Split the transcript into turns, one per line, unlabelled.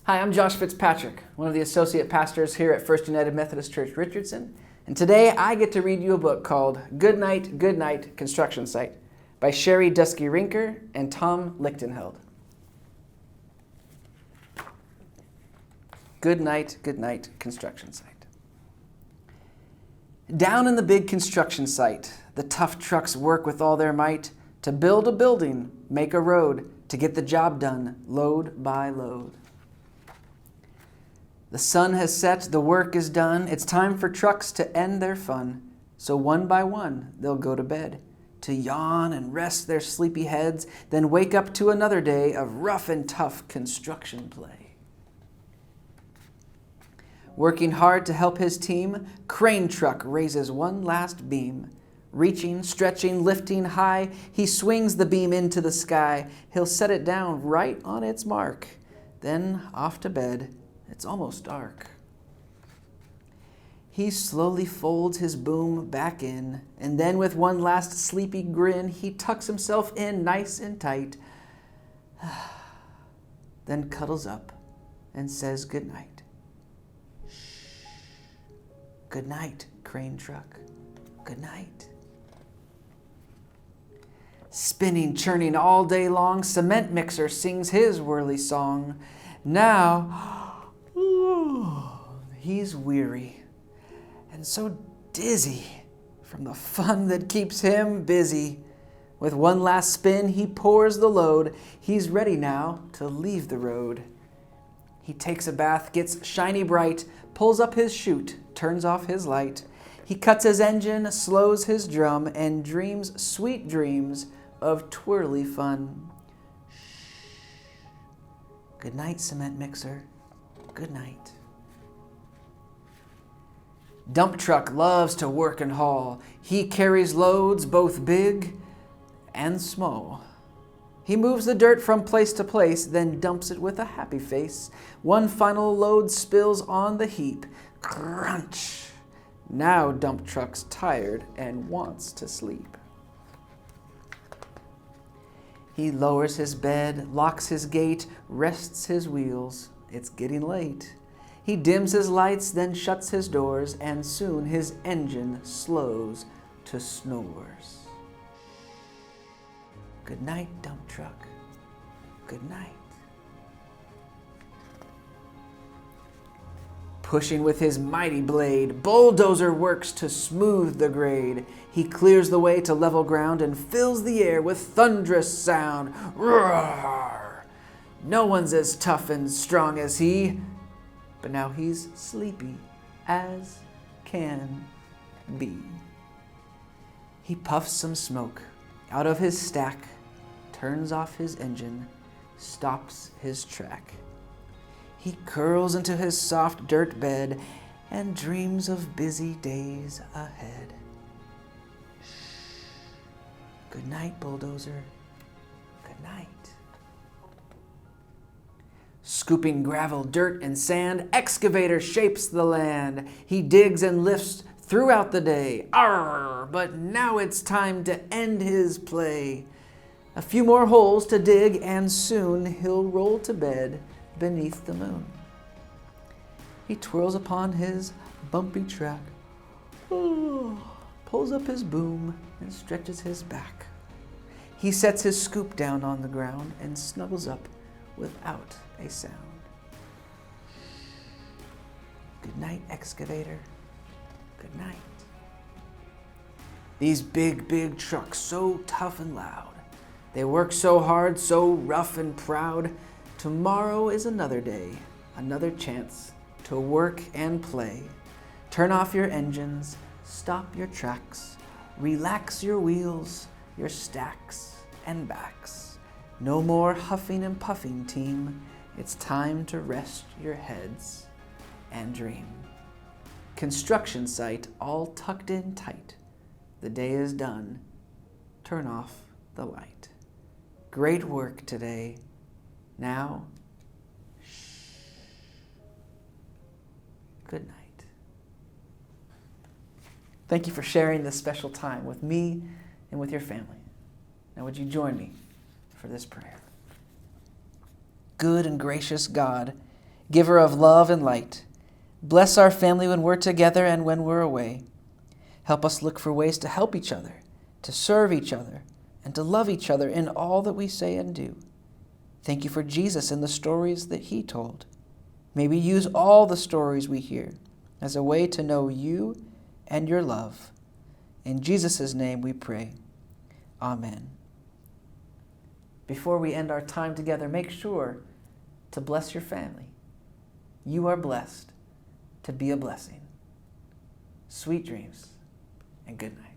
Hi, I'm Josh Fitzpatrick, one of the associate pastors here at First United Methodist Church Richardson, and today I get to read you a book called Goodnight, Goodnight Construction Site by Sherri, Duskey, Renker, and Tom Lichtenheld. Goodnight, Goodnight Construction Site. Down in the big construction site, the tough trucks work with all their might to build a building, make a road, to get the job done, load by load. The sun has set, the work is done, it's time for trucks to end their fun. So one by one, they'll go to bed, to yawn and rest their sleepy heads, then wake up to another day of rough and tough construction play. Working hard to help his team, crane truck raises one last beam. Reaching, stretching, lifting high, he swings the beam into the sky. He'll set it down right on its mark. Then off to bed. It's almost dark. He slowly folds his boom back in, and then with one last sleepy grin, he tucks himself in nice and tight, then cuddles up and says goodnight. Shh. Good night, crane truck. Good night. Spinning, churning all day long, cement mixer sings his whirly song. Now, he's weary and so dizzy from the fun that keeps him busy. With one last spin, he pours the load. He's ready now to leave the road. He takes a bath, gets shiny bright, pulls up his chute, turns off his light. He cuts his engine, slows his drum, and dreams sweet dreams of twirly fun. Shh. Good night, cement mixer. Good night. Dump truck loves to work and haul. He carries loads both big and small. He moves the dirt from place to place, then dumps it with a happy face. One final load spills on the heap. Crunch! Now dump truck's tired and wants to sleep. He lowers his bed, locks his gate, rests his wheels. It's getting late. He dims his lights, then shuts his doors, and soon his engine slows to snores. Good night, dump truck. Good night. Pushing with his mighty blade, bulldozer works to smooth the grade. He clears the way to level ground and fills the air with thunderous sound. Roar! No one's as tough and strong as he, but now he's sleepy as can be. He puffs some smoke out of his stack, turns off his engine, stops his track. He curls into his soft dirt bed and dreams of busy days ahead. Shh. Good night, bulldozer. Good night. Scooping gravel, dirt, and sand, excavator shapes the land. He digs and lifts throughout the day. Arr! But now it's time to end his play. A few more holes to dig, and soon he'll roll to bed beneath the moon. He twirls upon his bumpy track, pulls up his boom, and stretches his back. He sets his scoop down on the ground and snuggles up without a sound. Good night, excavator. Good night. These big trucks, so tough and loud. They work so hard, so rough and proud. Tomorrow is another day, another chance to work and play. Turn off your engines, stop your tracks, relax your wheels, your stacks and backs. No more huffing and puffing, team. It's time to rest your heads and dream. Construction site all tucked in tight. The day is done. Turn off the light. Great work today. Now, shh. Good night. Thank you for sharing this special time with me and with your family. Now would you join me for this prayer? Good and gracious God, giver of love and light. Bless our family when we're together and when we're away. Help us look for ways to help each other, to serve each other, and to love each other in all that we say and do. Thank you for Jesus and the stories that he told. May we use all the stories we hear as a way to know you and your love. In Jesus' name we pray. Amen. Before we end our time together, make sure to bless your family. You are blessed to be a blessing. Sweet dreams and good night.